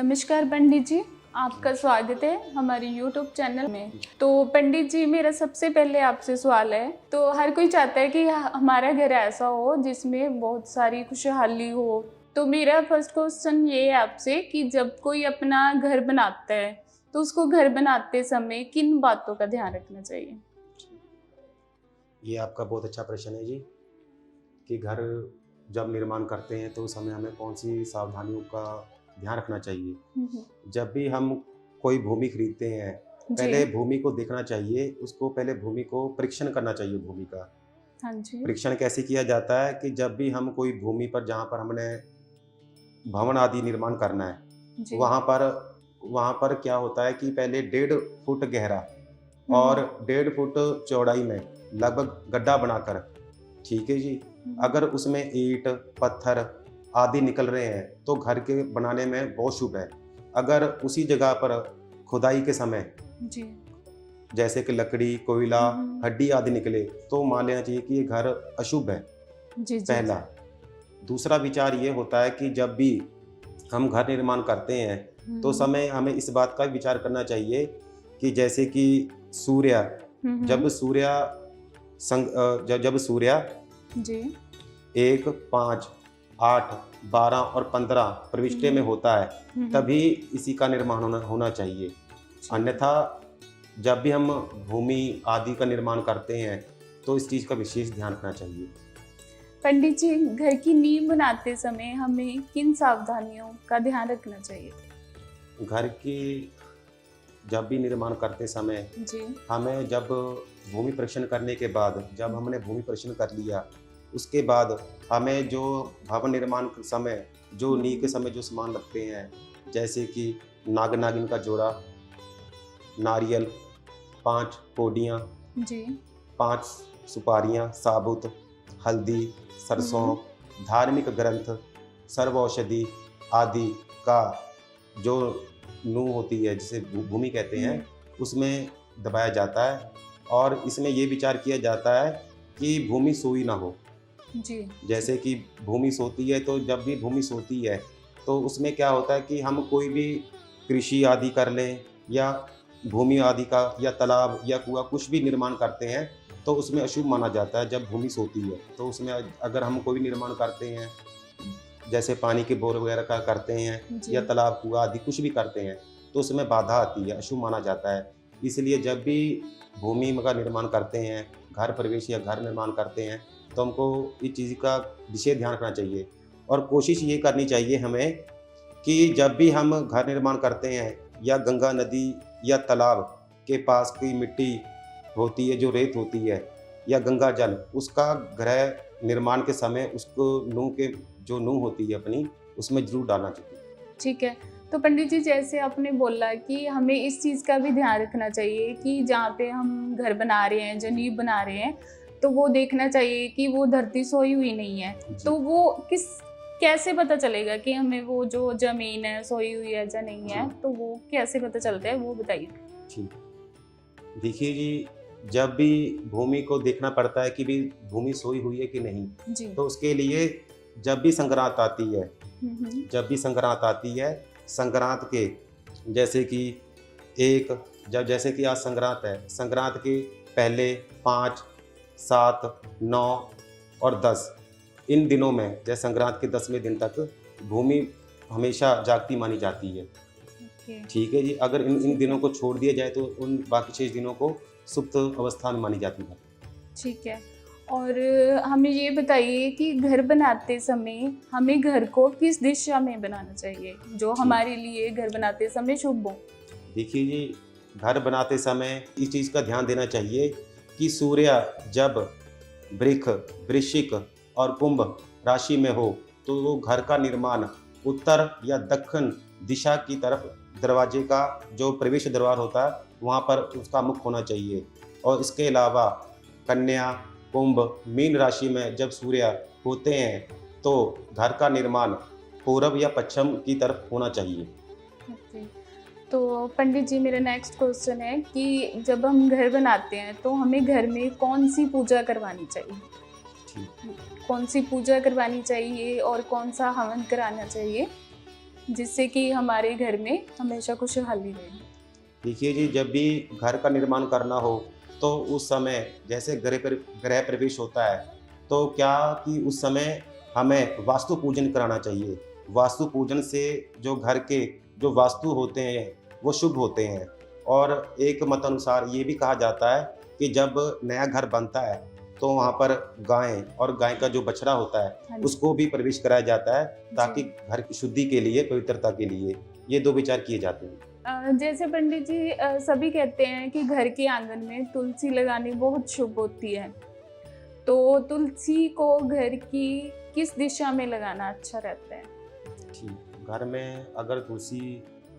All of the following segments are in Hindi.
नमस्कार पंडित जी, आपका स्वागत है हमारे YouTube चैनल में। तो पंडित जी, मेरा सबसे पहले आपसे सवाल है, तो हर कोई चाहता है कि हमारा घर ऐसा हो जिसमें बहुत सारी खुशहाली हो। तो मेरा फर्स्ट क्वेश्चन ये है आपसे कि जब कोई अपना घर बनाता है तो उसको घर बनाते समय किन बातों का ध्यान रखना चाहिए? ये आपका बहुत अच्छा प्रश्न है जी कि घर जब निर्माण करते हैं तो उस समय हमें कौन सी सावधानियों का ध्यान रखना चाहिए। जब भी हम कोई भूमि खरीदते हैं, पहले जी। भूमि को देखना चाहिए, उसको पहले भूमि को परीक्षण करना चाहिए भूमि का। हाँ जी। परीक्षण कैसे किया जाता है कि जब भी हम कोई भूमि पर जहाँ पर हमने भवन आदि निर्माण करना है, जी। वहाँ पर क्या होता है कि पहले 1.5 फुट गहरा हम्म। और 1.5 फुट चौड़ाई में लगभग गड्ढा बनाकर, ठीक है जी, अगर उसमें ईंट पत्थर आदि निकल रहे हैं तो घर के बनाने में बहुत शुभ है। अगर उसी जगह पर खुदाई के समय जी। जैसे कि लकड़ी कोयला हम्म। हड्डी आदि निकले तो मान लेना चाहिए कि ये घर अशुभ है। जी जी। पहला। दूसरा विचार ये होता है कि जब भी हम घर निर्माण करते हैं तो हम्म। समय हमें इस बात का विचार करना चाहिए कि जैसे कि सूर्य जब सूर्य जब सूर्य जी। 1, 5, 8, 12 और 15 प्रविष्टे में होता है तभी इसी का निर्माण होना चाहिए। अन्यथा जब भी हम भूमि आदि का निर्माण करते हैं तो इस चीज़ का विशेष ध्यान रखना चाहिए। पंडित जी, घर की नींव बनाते समय हमें किन सावधानियों का ध्यान रखना चाहिए? घर की जब भी निर्माण करते समय जी। हमें जब भूमि परीक्षण करने के बाद जब हमने भूमि परीक्षण कर लिया उसके बाद हमें जो भवन निर्माण के समय जो नींव के समय जो सामान लगते हैं जैसे कि नाग नागिन का जोड़ा, नारियल, 5 कोडियाँ, जी। 5 सुपारियाँ, साबुत हल्दी, सरसों, धार्मिक ग्रंथ, सर्व औषधि आदि का जो नूह होती है जिसे भूमि कहते हैं उसमें दबाया जाता है और इसमें ये विचार किया जाता है कि भूमि सोई ना हो। जी। जैसे कि भूमि सोती है तो जब भी भूमि सोती है तो उसमें क्या होता है कि हम कोई भी कृषि आदि कर लें या भूमि आदि का या तालाब या कुआं कुछ भी निर्माण करते हैं तो उसमें अशुभ माना जाता है जब भूमि सोती है। तो उसमें अगर हम कोई भी निर्माण करते हैं जैसे पानी के बोर वगैरह का करते हैं या तालाब कुआं आदि कुछ भी करते हैं तो उसमें बाधा आती है, अशुभ माना जाता है। इसलिए जब भी भूमि का निर्माण करते हैं, घर प्रवेश या घर निर्माण करते हैं तो हमको इस चीज़ का विशेष ध्यान रखना चाहिए और कोशिश ये करनी चाहिए हमें कि जब भी हम घर निर्माण करते हैं या गंगा नदी या तालाब के पास कोई मिट्टी होती है जो रेत होती है या गंगा जल उसका गृह निर्माण के समय उसको नूह होती है अपनी उसमें जरूर डालना चाहिए। ठीक है। तो पंडित जी, जैसे आपने बोला कि हमें इस चीज़ का भी ध्यान रखना चाहिए कि जहाँ पे हम घर बना रहे हैं, जो नींव बना रहे हैं, तो वो देखना चाहिए कि वो धरती सोई हुई नहीं है। तो वो कैसे पता चलेगा कि हमें वो जो ज़मीन है सोई हुई है या नहीं है, तो वो कैसे पता चलता है, वो बताइए? ठीक। देखिए जी, जब भी भूमि को देखना पड़ता है कि भी भूमि सोई हुई है कि नहीं, जी। तो उसके लिए जब भी संक्रांत आती है जब भी संक्रांत आती है, संक्रांत के जैसे कि जैसे कि आज संक्रांत है, संक्रांत के पहले 5, 7, 9 और 10 इन दिनों में जैसे संक्रांत के 10वें दिन तक भूमि हमेशा जागती मानी जाती है। ठीक है जी, अगर इन दिनों को छोड़ दिया जाए तो उन बाकी शेष दिनों को सुप्त अवस्था में मानी जाती है। ठीक है। और हमें ये बताइए कि घर बनाते समय हमें घर को किस दिशा में बनाना चाहिए जो हमारे लिए घर बनाते समय शुभ हो? देखिए जी, घर बनाते समय इस चीज़ का ध्यान देना चाहिए कि सूर्य जब वृक्ष, वृश्चिक और कुंभ राशि में हो तो वो घर का निर्माण उत्तर या दक्षिण दिशा की तरफ दरवाजे का जो प्रवेश द्वार होता है वहाँ पर उसका मुख होना चाहिए। और इसके अलावा कन्या, कुंभ, मीन राशि में जब सूर्य होते हैं तो घर का निर्माण पूर्व या पश्चिम की तरफ होना चाहिए। ओके। तो पंडित जी, मेरा नेक्स्ट क्वेश्चन है कि जब हम घर बनाते हैं तो हमें घर में कौन सी पूजा करवानी चाहिए? कौन सी पूजा करवानी चाहिए और कौन सा हवन कराना चाहिए, जिससे कि हमारे घर में हमेशा खुशहाली रहे। देखिए जी, जब भी घर का निर्माण करना हो तो उस समय जैसे गृह प्रवेश होता है, तो क्या कि उस समय हमें वास्तु पूजन कराना चाहिए। वास्तु पूजन से जो घर के जो वास्तु होते हैं वो शुभ होते हैं। और एक मत अनुसार ये भी कहा जाता है कि जब नया घर बनता है तो वहाँ पर गाय और गाय का जो बछड़ा होता हाँ है जी। उसको भी प्रवेश कराया जाता है, ताकि जी। घर की शुद्धि के लिए, पवित्रता के लिए ये 2 विचार किए जाते हैं। जैसे पंडित जी सभी कहते हैं कि घर के आंगन में तुलसी लगानी बहुत शुभ होती है। तो तुलसी को घर की किस दिशा में लगाना अच्छा रहता है? ठीक, घर में अगर तुलसी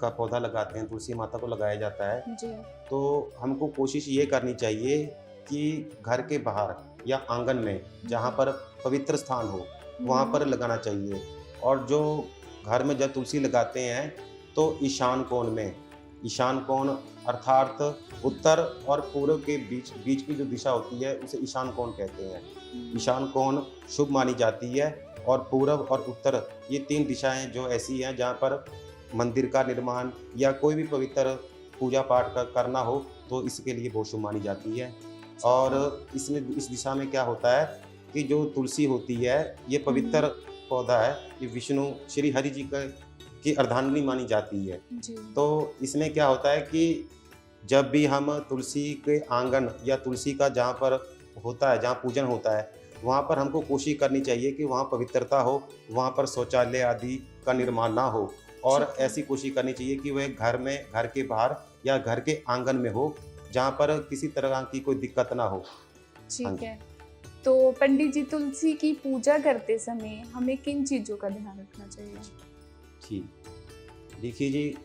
का पौधा लगाते हैं, तुलसी माता को लगाया जाता है, जी। तो हमको कोशिश ये करनी चाहिए कि घर के बाहर या आंगन में जहाँ पर पवित्र स्थान हो, वहाँ पर लगाना चाहिए। और जो घर में जब तुलसी लगाते हैं तो ईशान कोण में, ईशान कोण अर्थात उत्तर और पूर्व के बीच बीच की जो दिशा होती है उसे ईशान कोण कहते हैं। ईशान कोण शुभ मानी जाती है। और पूर्व और उत्तर ये 3 दिशाएं जो ऐसी हैं जहाँ पर मंदिर का निर्माण या कोई भी पवित्र पूजा पाठ करना हो तो इसके लिए बहुत शुभ मानी जाती है। और इसमें इस दिशा में क्या होता है कि जो तुलसी होती है ये पवित्र पौधा है, ये विष्णु श्री हरि जी की अर्धांगिनी मानी जाती है। जी। तो इसमें क्या होता है कि जब भी हम तुलसी के आंगन या तुलसी का जहाँ पर होता है, जहाँ पूजन होता है, वहाँ पर हमको कोशिश करनी चाहिए कि वहाँ पवित्रता हो, वहाँ पर शौचालय आदि का निर्माण ना हो। और ठीक है। ऐसी कोशिश करनी चाहिए कि वह घर में, घर के बाहर या घर के आंगन में हो, जहाँ पर किसी तरह की कोई दिक्कत ना हो। हाँ ठीक जी। है। तो पंडित जी तुलसी की पूजा करते समय हमें किन चीज़ों का ध्यान रखना चाहिए? ठीक, देखिए जी,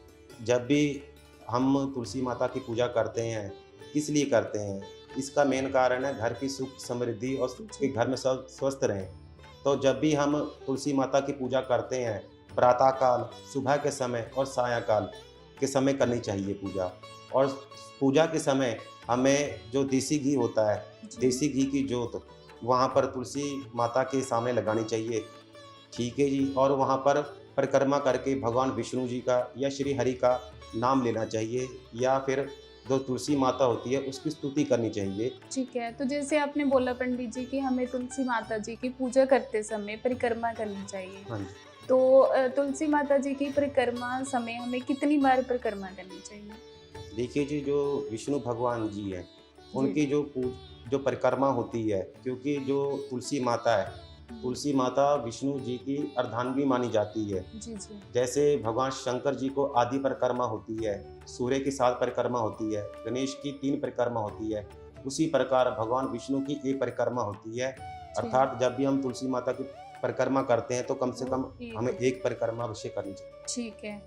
जब भी हम तुलसी माता की पूजा करते हैं, किस लिए करते हैं? इसका मेन कारण है घर की सुख समृद्धि और के घर में सब स्वस्थ रहें। तो जब भी हम तुलसी माता की पूजा करते हैं, प्रातःकाल, सुबह के समय और सायंकाल के समय करनी चाहिए पूजा। और पूजा के समय हमें जो देसी घी होता है, जी। देसी घी की जोत वहाँ पर तुलसी माता के सामने लगानी चाहिए। ठीक है जी। और वहाँ पर परिक्रमा करके भगवान विष्णु जी का या श्री हरि का नाम लेना चाहिए, या फिर जो तुलसी माता होती है उसकी स्तुति करनी चाहिए। ठीक है। तो जैसे आपने बोला पंडित जी कि हमें तुलसी माता जी की पूजा करते समय परिक्रमा करनी चाहिए। हाँ जी। तो तुलसी माता जी की परिक्रमा समय हमें कितनी बार परिक्रमा करनी चाहिए? देखिए जी, जो विष्णु भगवान जी हैं, जी। उनकी जो परिक्रमा होती है, क्योंकि जो तुलसी माता है, तुलसी माता विष्णु जी की अर्धांगिनी मानी जाती है। जी, जी। जैसे भगवान शंकर जी को आदि परिक्रमा होती है, सूर्य की 7 परिक्रमा होती है, गणेश की 3 परिक्रमा होती है, उसी प्रकार भगवान विष्णु की एक परिक्रमा होती है। अर्थात जब भी हम तुलसी माता की परिक्रमा करते हैं तो कम से कम हमें एक परिक्रमा अवश्य करनी चाहिए। ठीक है।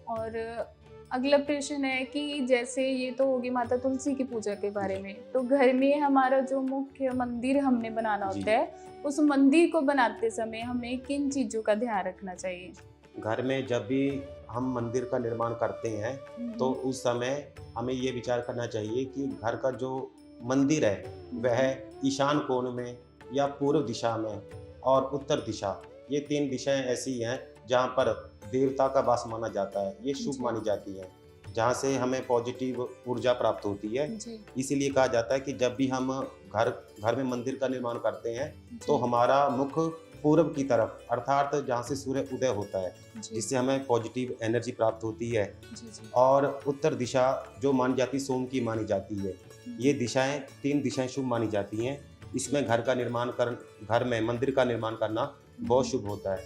और अगला प्रश्न है कि जैसे ये तो होगी माता तुलसी की पूजा के बारे में, तो घर में हमारा जो मुख्य मंदिर हमने बनाना जी। होता है, उस मंदिर को बनाते समय हमें किन चीज़ों का ध्यान रखना चाहिए? घर में जब भी हम मंदिर का निर्माण करते हैं तो उस समय हमें ये विचार करना चाहिए कि घर का जो मंदिर है वह ईशान कोण में या पूर्व दिशा में और उत्तर दिशा, ये 3 दिशाएं ऐसी हैं जहाँ पर देवता का वास माना जाता है, ये शुभ जी। मानी जाती है, जहाँ से हमें पॉजिटिव ऊर्जा प्राप्त होती है। जी। इसीलिए कहा जाता है कि जब भी हम घर घर में मंदिर का निर्माण करते हैं तो जी। हमारा मुख पूर्व की तरफ, अर्थात जहाँ से सूर्य उदय होता है, जी। जिससे हमें पॉजिटिव एनर्जी प्राप्त होती है। जी, जी। और उत्तर दिशा जो मानी जाती, सोम की मानी जाती है। ये दिशाएं, 3 दिशाएं शुभ मानी जाती हैं। इसमें घर में मंदिर का निर्माण करना बहुत शुभ होता है।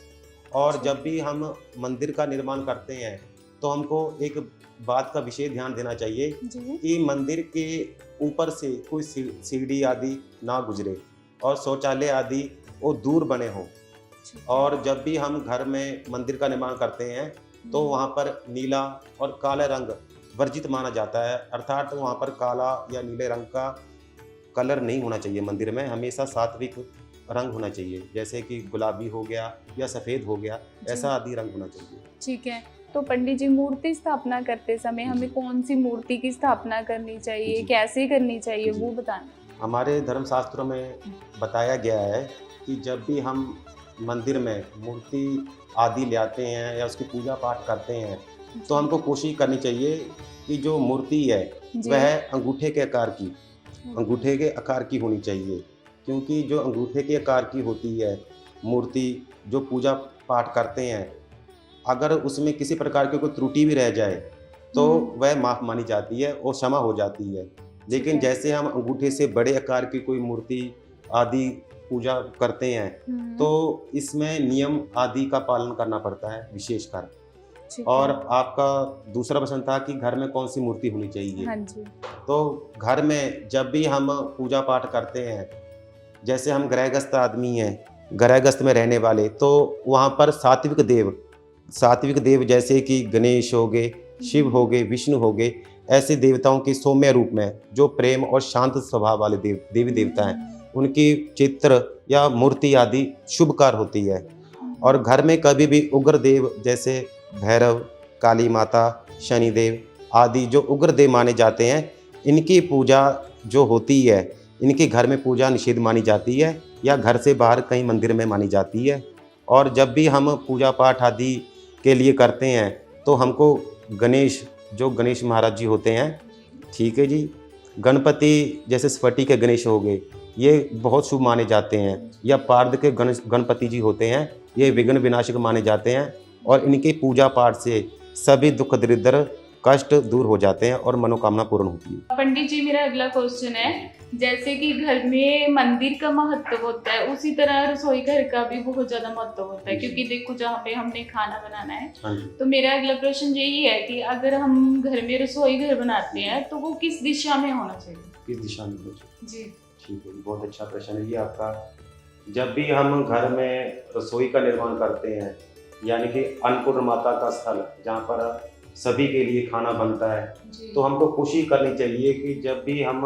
और ठीक जब भी हम मंदिर का निर्माण करते हैं तो हमको एक बात का विशेष ध्यान देना चाहिए जी। कि मंदिर के ऊपर से कोई सीढ़ी आदि ना गुजरे और शौचालय आदि वो दूर बने हों। ठीक है। और जब भी हम घर में मंदिर का निर्माण करते हैं तो वहाँ पर नीला और काला रंग वर्जित माना जाता है, अर्थात वहाँ पर काला या नीले रंग का कलर नहीं होना चाहिए मंदिर में, हमेशा सात्विक रंग होना चाहिए, जैसे कि गुलाबी हो गया या सफ़ेद हो गया, ऐसा आदि रंग होना चाहिए। ठीक है। तो पंडित जी मूर्ति स्थापना करते समय हमें जी। कौन सी मूर्ति की स्थापना करनी चाहिए, जी। कैसे करनी चाहिए, जी। वो बताना। हमारे धर्मशास्त्रों में बताया गया है कि जब भी हम मंदिर में मूर्ति आदि ले आते हैं या उसकी पूजा पाठ करते हैं, तो हमको कोशिश करनी चाहिए कि जो मूर्ति है जी। वह अंगूठे के आकार की होनी चाहिए, क्योंकि जो अंगूठे के आकार की होती है मूर्ति, जो पूजा पाठ करते हैं, अगर उसमें किसी प्रकार की कोई त्रुटि भी रह जाए तो वह माफ़ मानी जाती है और क्षमा हो जाती है। लेकिन जैसे हम अंगूठे से बड़े आकार की कोई मूर्ति आदि पूजा करते हैं तो इसमें नियम आदि का पालन करना पड़ता है विशेषकर। ठीक और है। आपका दूसरा प्रश्न था कि घर में कौन सी मूर्ति होनी चाहिए। हाँ जी। तो घर में जब भी हम पूजा पाठ करते हैं, जैसे हम गृहस्थ आदमी हैं, गृहस्थ में रहने वाले, तो वहाँ पर सात्विक देव जैसे कि गणेश हो गए, शिव हो गए, विष्णु हो गए, ऐसे देवताओं के सौम्य रूप में जो प्रेम और शांत स्वभाव वाले देवी देवता हैं, उनकी चित्र या मूर्ति आदि शुभकार होती है। और घर में कभी भी उग्र देव जैसे भैरव, काली माता, शनिदेव आदि जो उग्र देव माने जाते हैं, इनकी पूजा जो होती है, इनके घर में पूजा निषिद्ध मानी जाती है या घर से बाहर कहीं मंदिर में मानी जाती है। और जब भी हम पूजा पाठ आदि के लिए करते हैं तो हमको गणेश महाराज जी होते हैं, ठीक है जी, गणपति जैसे स्फटिक के गणेश हो गए, ये बहुत शुभ माने जाते हैं, या पार्द के गणपति जी होते हैं, ये विघ्न विनाशक माने जाते हैं। और इनके पूजा पाठ से सभी दुख दरिद्र कष्ट दूर हो जाते हैं और मनोकामना पूर्ण होती है। पंडित जी, मेरा अगला क्वेश्चन है, जैसे कि घर में मंदिर का महत्व होता है, उसी तरह रसोई घर का भी बहुत ज्यादा महत्व होता है, क्योंकि देखो जहाँ पे हमने खाना बनाना है। तो मेरा अगला प्रश्न यही है कि अगर हम घर में रसोई घर बनाते हैं तो वो किस दिशा में होना चाहिए? किस दिशा में होना चाहिए? जी ठीक है, बहुत अच्छा प्रश्न है ये आपका। जब भी हम घर में रसोई का निर्माण करते हैं, यानी कि अन्नपूर्ण माता का स्थल जहाँ पर सभी के लिए खाना बनता है, तो हमको कोशिश करनी चाहिए कि जब भी हम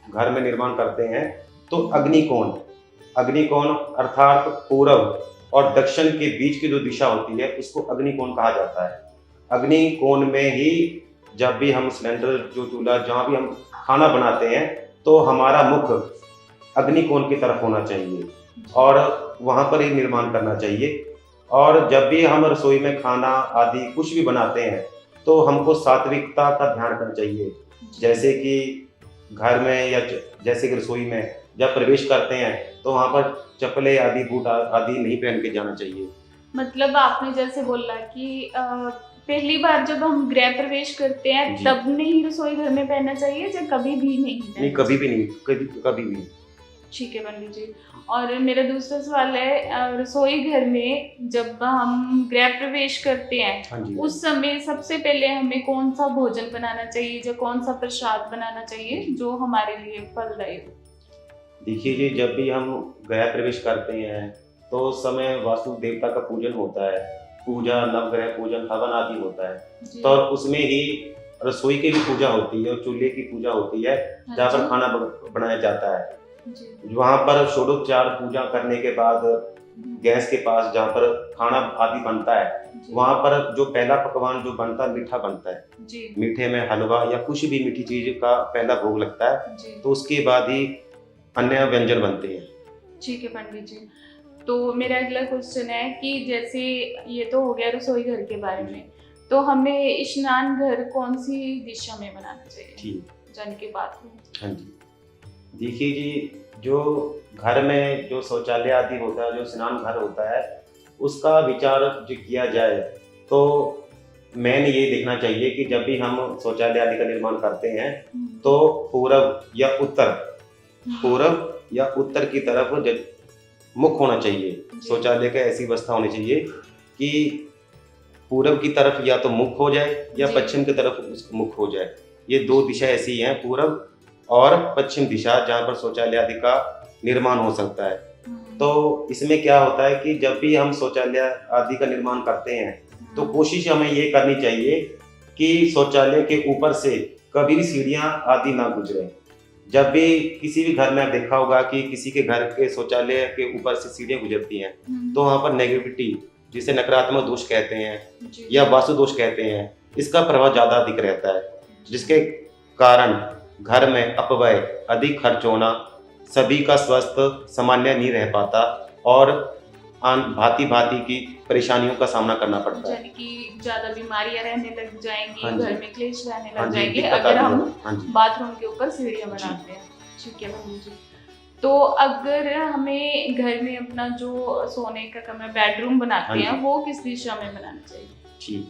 घर में निर्माण करते हैं तो अग्निकोण अर्थात पूर्व और दक्षिण के बीच की जो दिशा होती है उसको अग्निकोण कहा जाता है। अग्निकोण में ही जब भी हम सिलेंडर जो चूल्हा जहाँ भी हम खाना बनाते हैं तो हमारा मुख अग्निकोण की तरफ होना चाहिए और वहाँ पर ही निर्माण करना चाहिए। और जब भी हम रसोई में खाना आदि कुछ भी बनाते हैं तो हमको सात्विकता का ध्यान रखना चाहिए। जैसे कि घर में या जैसे कि रसोई में जब प्रवेश करते हैं तो वहाँ पर चप्पलें आदि बूट आदि नहीं पहन के जाना चाहिए। मतलब आपने जैसे बोला कि पहली बार जब हम गृह प्रवेश करते हैं तब नहीं रसोई घर में पहनना चाहिए या कभी भी नहीं? कभी भी नहीं, कभी भी। ठीक है पंडित जी। और मेरा दूसरा सवाल है, रसोई घर में जब हम गृह प्रवेश करते हैं उस समय सबसे पहले हमें कौन सा भोजन बनाना चाहिए या कौन सा प्रसाद बनाना चाहिए जो हमारे लिए फलदायी हो? देखिए जी, जब भी हम गृह प्रवेश करते हैं तो उस समय वास्तु देवता का पूजन होता है, पूजा, नवग्रह पूजन, हवन आदि होता है। तो उसमें ही रसोई की भी पूजा होती है और चूल्हे की पूजा होती है जहाँ पर खाना बनाया जाता है। वहाँ पर षोडोपचार पूजा करने के बाद गैस के पास जहाँ पर खाना आदि बनता है, वहाँ पर जो पहला पकवान जो बनता है मीठा बनता है। मीठे में हलवा या कुछ भी मीठी चीज का पहला भोग लगता है, तो उसके बाद ही अन्य व्यंजन बनते हैं। ठीक है पंडित जी। तो मेरा अगला क्वेश्चन है कि जैसे ये तो हो गया रसोई घर के बारे में, तो हमें स्नान घर कौन सी दिशा में बनाना चाहिए? ठीक, जन के बाथरूम। हाँ जी, देखिए जी, जो घर में जो शौचालय आदि होता है, जो स्नान घर होता है, उसका विचार जो किया जाए तो मेन ये देखना चाहिए कि जब भी हम शौचालय आदि का निर्माण करते हैं तो पूर्व या उत्तर की तरफ मुख होना चाहिए। शौचालय का ऐसी व्यवस्था होनी चाहिए कि पूर्व की तरफ या तो मुख हो जाए या पश्चिम की तरफ मुख हो जाए। ये दो दिशा ऐसी हैं, पूर्व और पश्चिम दिशा, जहाँ पर शौचालय आदि का निर्माण हो सकता है। तो इसमें क्या होता है कि जब भी हम शौचालय आदि का निर्माण करते हैं तो कोशिश हमें ये करनी चाहिए कि शौचालय के ऊपर से कभी भी सीढ़ियाँ आदि ना गुजरे। जब भी किसी भी घर में आप देखा होगा कि किसी के घर के शौचालय के ऊपर से सीढ़ियाँ गुजरती हैं तो वहाँ पर नेगेटिविटी, जिसे नकारात्मक दोष कहते हैं या वास्तु दोष कहते हैं, इसका प्रभाव ज़्यादा अधिक रहता है, जिसके कारण घर में अपव्यय, अधिक खर्च होना, सभी का स्वास्थ्य सामान्य नहीं रह पाता और भांति भांति की परेशानियों का सामना करना पड़ता है। यानी कि ज्यादा बीमारियां रहने लग जाएंगी, हाँ जी। घर में क्लेश रहने हाँ लग जी, जाएंगे दिक्कत अगर आती है। हम हाँ जी। बाथरूम के ऊपर सीढ़ियां जी। बनाते हैं। ठीक है बहन जी। तो अगर हमें घर में अपना जो सोने का कमरा बेडरूम बनाते हाँ हैं जी। वो किस दिशा में बनाना चाहिए? ठीक।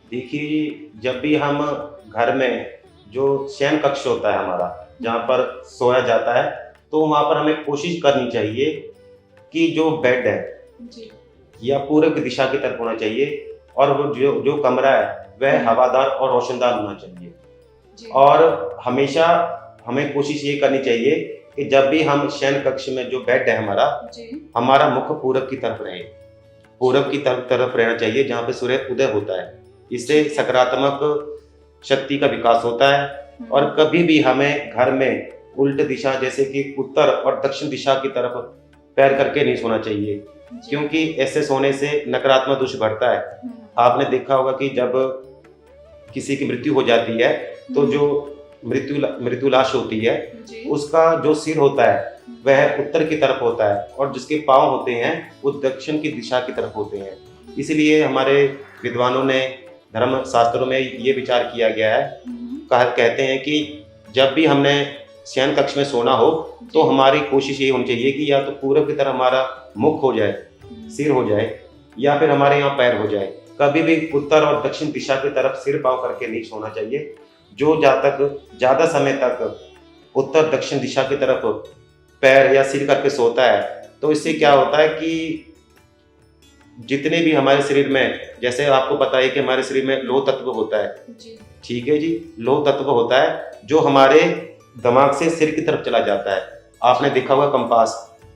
देखिए, जब भी हम घर में जो शयन कक्ष होता है हमारा, जहाँ पर सोया जाता है, तो वहाँ पर हमें कोशिश करनी चाहिए कि जो बेड है जी या पूरब की दिशा की तरफ होना चाहिए, और वो जो जो कमरा है वह हवादार और रोशनदार होना चाहिए। जी और हमेशा हमें कोशिश ये करनी चाहिए कि जब भी हम शयन कक्ष में जो बेड है जी हमारा मुख पूरब की तरफ रहे, पूरब की तरफ रहना चाहिए, जहाँ पे सूर्य उदय होता है। इससे सकारात्मक शक्ति का विकास होता है। और कभी भी हमें घर में उल्ट दिशा जैसे कि उत्तर और दक्षिण दिशा की तरफ पैर करके नहीं सोना चाहिए, जी क्योंकि ऐसे सोने से नकारात्मक दोष बढ़ता है। आपने देखा होगा कि जब किसी की मृत्यु हो जाती है तो जो मृत्यु लाश होती है जी उसका जो सिर होता है वह उत्तर की तरफ होता है, और जिसके पांव होते हैं वो दक्षिण की दिशा की तरफ होते हैं। इसलिए हमारे विद्वानों ने धर्म शास्त्रों में ये विचार किया गया है, कहते हैं कि जब भी हमने शयन कक्ष में सोना हो तो हमारी कोशिश ये होनी चाहिए कि या तो पूरब की तरफ हमारा मुख हो जाए, सिर हो जाए, या फिर हमारे यहाँ पैर हो जाए। कभी भी उत्तर और दक्षिण दिशा की तरफ सिर पाँव करके नहीं सोना चाहिए। जो ज़्यादा समय तक उत्तर दक्षिण दिशा की तरफ पैर या सिर करके सोता है तो इससे क्या होता है कि जितने भी हमारे शरीर में, जैसे आपको पता है कि हमारे शरीर में लोह तत्व होता है, जी ठीक है जी, लोह तत्व होता है जो हमारे दिमाग से सिर की तरफ चला जाता है। आपने देखा होगा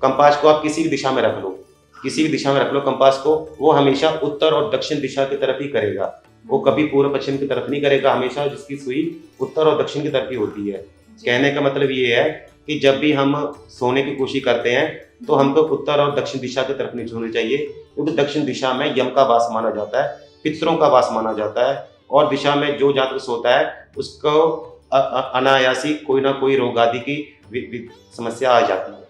कंपास को आप किसी भी दिशा में रख लो, किसी भी दिशा में रख लो कंपास को, वो हमेशा उत्तर और दक्षिण दिशा की तरफ ही करेगा, वो कभी पूर्व पश्चिम की तरफ नहीं करेगा। हमेशा जिसकी सुई उत्तर और दक्षिण की तरफ ही होती है। कहने का मतलब ये है कि जब भी हम सोने की कोशिश करते हैं तो हमको उत्तर और दक्षिण दिशा की तरफ नहीं सोनी चाहिए, क्योंकि दक्षिण दिशा में यम का वास माना जाता है, पितरों का वास माना जाता है, और दिशा में जो जातक सोता है उसको अनायासी कोई ना कोई रोग आदि की समस्या आ जाती है।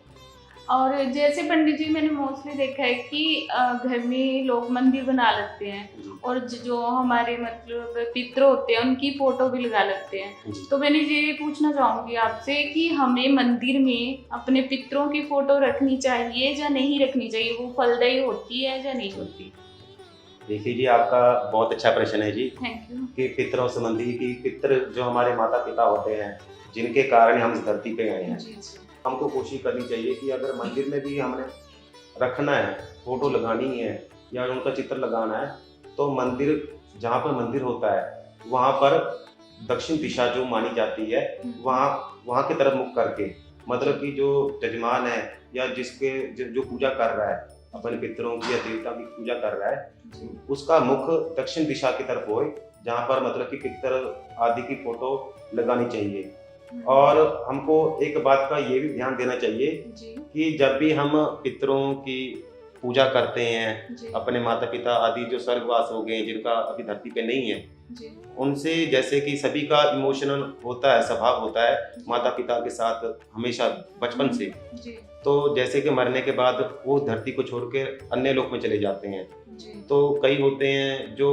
और जैसे पंडित जी मैंने मोस्टली देखा है कि घर में लोग मंदिर बना लेते हैं और जो हमारे मतलब पितृ होते हैं उनकी फोटो भी लगा लेते हैं। तो मैंने ये पूछना चाहूंगी आपसे कि हमें मंदिर में अपने पितरों की फोटो रखनी चाहिए या नहीं रखनी चाहिए, वो फलदायी होती है या नहीं होती? देखिए जी, आपका बहुत अच्छा प्रश्न है जी। Thank you. कि पितरों संबंधी की पितृ जो हमारे माता पिता होते हैं जिनके कारण हम इस धरती पे आए हैं, हमको कोशिश करनी चाहिए कि अगर मंदिर में भी हमने रखना है, फोटो लगानी है या उनका चित्र लगाना है, तो मंदिर जहाँ पर मंदिर होता है वहाँ पर दक्षिण दिशा जो मानी जाती है वहाँ की तरफ मुख करके, मतलब कि जो जजमान है या जो पूजा कर रहा है अपने पितरों की या देवता की पूजा कर रहा है, उसका मुख दक्षिण दिशा की तरफ हो, जहाँ पर मतलब कि पितर आदि की फोटो लगानी चाहिए। और हमको एक बात का ये भी ध्यान देना चाहिए कि जब भी हम पितरों की पूजा करते हैं, अपने माता पिता आदि जो स्वर्गवास हो गए जिनका अभी धरती पे नहीं है, उनसे जैसे कि सभी का इमोशनल होता है, स्वभाव होता है माता पिता के साथ हमेशा बचपन से, तो जैसे कि मरने के बाद वो धरती को छोड़ के अन्य लोक में चले जाते हैं। तो कई होते हैं जो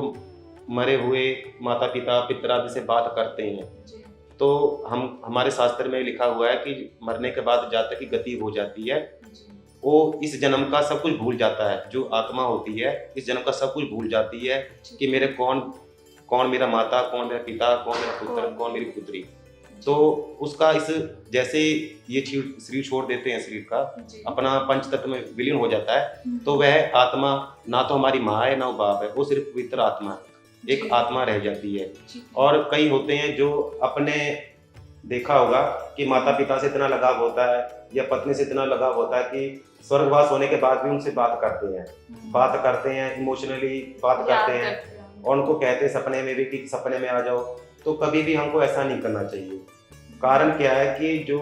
मरे हुए माता पिता पितर आदि से बात करते हैं, तो हमारे शास्त्र में लिखा हुआ है कि मरने के बाद जातक की गति हो जाती है, वो इस जन्म का सब कुछ भूल जाता है। जो आत्मा होती है इस जन्म का सब कुछ भूल जाती है कि मेरे कौन मेरा माता, कौन मेरा पिता, कौन मेरा पुत्र, कौन मेरी पुत्री। तो उसका इस जैसे ये शरीर छोड़ देते हैं, शरीर का अपना पंच तत्व में विलीन हो जाता है, तो वह आत्मा ना तो हमारी माँ है ना वो बाप है, वो सिर्फ पवित्र आत्मा है, एक आत्मा रह जाती है। और कई होते हैं जो अपने देखा होगा कि माता पिता से इतना लगाव होता है या पत्नी से इतना लगाव होता है कि स्वर्गवास होने के बाद भी उनसे बात करते हैं इमोशनली बात करते हैं, और उनको कहते हैं सपने में भी कि सपने में आ जाओ। तो कभी भी हमको ऐसा नहीं करना चाहिए। कारण क्या है कि जो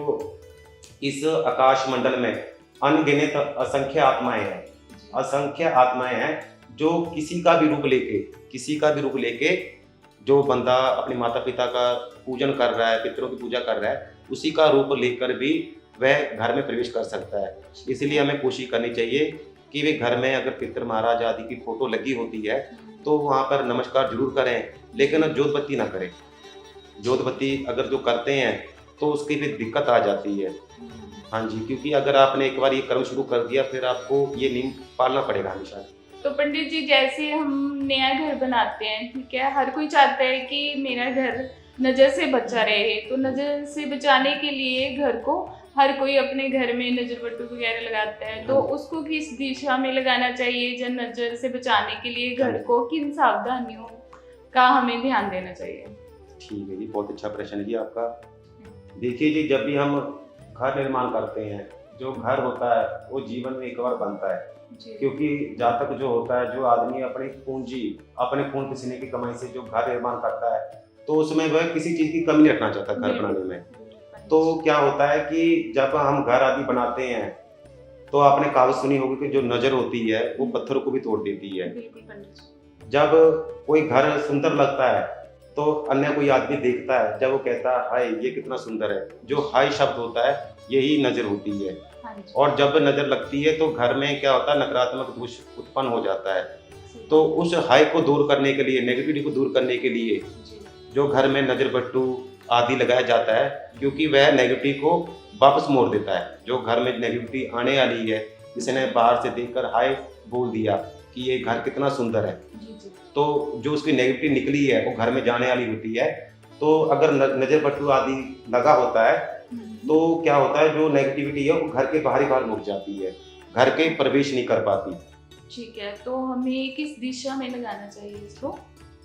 इस आकाश मंडल में अनगिनत असंख्य आत्माएं हैं जो किसी का भी रूप लेके जो बंदा अपने माता पिता का पूजन कर रहा है, पितरों की पूजा कर रहा है, उसी का रूप लेकर भी वह घर में प्रवेश कर सकता है। इसलिए हमें कोशिश करनी चाहिए कि वे घर में अगर पितर महाराज आदि की फोटो लगी होती है तो वहाँ पर नमस्कार जरूर करें, लेकिन जोत बत्ती ना करें। जोत बत्ती अगर जो करते हैं तो उसकी भी दिक्कत आ जाती है। हाँ जी, क्योंकि अगर आपने एक बार ये कर्म शुरू कर दिया फिर आपको ये नियम पालना पड़ेगा हमेशा। तो पंडित जी, जैसे हम नया घर बनाते हैं, ठीक है, हर कोई चाहता है कि मेरा घर नजर से बचा रहे, तो नजर से बचाने के लिए घर को हर कोई अपने घर में नजर बट्टू वगैरह लगाता है, तो उसको किस दिशा में लगाना चाहिए? जब नजर से बचाने के लिए घर को किन सावधानियों का हमें ध्यान देना चाहिए? ठीक है जी, बहुत अच्छा प्रश्न है जी आपका। देखिए जी, जब भी हम घर निर्माण करते हैं, जो घर होता है वो जीवन में एक बार बनता है, क्योंकि जातक जो होता है, जो आदमी अपनी पूंजी, अपने खून पसीने की कमाई से जो घर निर्माण करता है, तो उसमें वह किसी चीज की कमी नहीं रखना चाहता घर बनाने में। तो क्या होता है कि जब हम घर आदि बनाते हैं तो आपने कहावत सुनी होगी कि जो नजर होती है वो पत्थरों को भी तोड़ देती है। जब कोई घर सुंदर लगता है तो अन्य कोई आदमी देखता है, जब वो कहता है हाय ये कितना सुंदर है, जो हाय शब्द होता है यही नजर होती है। और जब नजर लगती है तो घर में क्या होता है, नकारात्मक दोष उत्पन्न हो जाता है। तो उस हाय को दूर करने के लिए, नेगेटिविटी को दूर करने के लिए जो घर में नजर बट्टू आदि लगाया जाता है, क्योंकि वह नेगेटिविटी को वापस मोड़ देता है। जो घर में नेगेटिविटी आने वाली है, किसी बाहर से देखकर हाय बोल दिया कि ये घर कितना सुंदर है, तो जो उसकी नेगेटिविटी निकली है वो घर में जाने वाली होती है। तो अगर नजर बट्टू आदि लगा होता है तो क्या होता है, जो नेगेटिविटी है वो घर के बाहर ही बाहर मुड़ जाती है, घर के प्रवेश नहीं कर पाती। ठीक है, तो हमें किस दिशा में लगाना चाहिए इसको?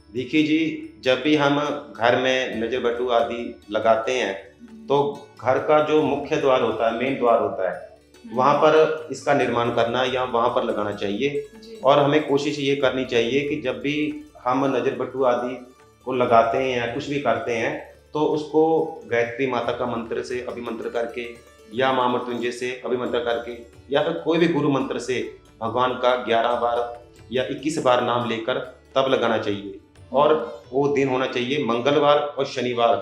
देखिए जी, जब भी हम घर में नजर बट्टू आदि लगाते हैं तो घर का जो मुख्य द्वार होता है, मेन द्वार होता है, वहाँ पर इसका निर्माण करना या वहाँ पर लगाना चाहिए। और हमें कोशिश ये करनी चाहिए कि जब भी हम नजर बट्टू आदि को लगाते हैं या कुछ भी करते हैं तो उसको गायत्री माता का मंत्र से अभिमंत्र करके या माँ मृत्युंजय से अभिमंत्र करके या फिर कोई भी गुरु मंत्र से भगवान का 11 बार या 21 बार नाम लेकर तब लगाना चाहिए। और वो दिन होना चाहिए मंगलवार और शनिवार।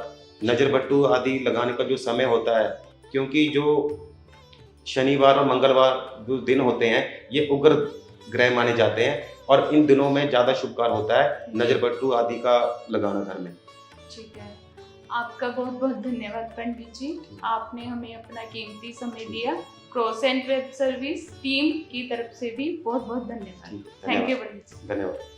नजर बट्टू आदि लगाने का जो समय होता है, क्योंकि जो शनिवार और मंगलवार जो दिन होते हैं ये उग्र ग्रह माने जाते हैं और इन दिनों में ज़्यादा शुभकार होता है नजर बट्टू आदि का लगाना घर में। ठीक है, आपका बहुत बहुत धन्यवाद पंडित जी, आपने हमें अपना कीमती समय दिया। क्रॉसेंट वेब सर्विस टीम की तरफ से भी बहुत बहुत धन्यवाद। थैंक यू पंडित जी। धन्यवाद।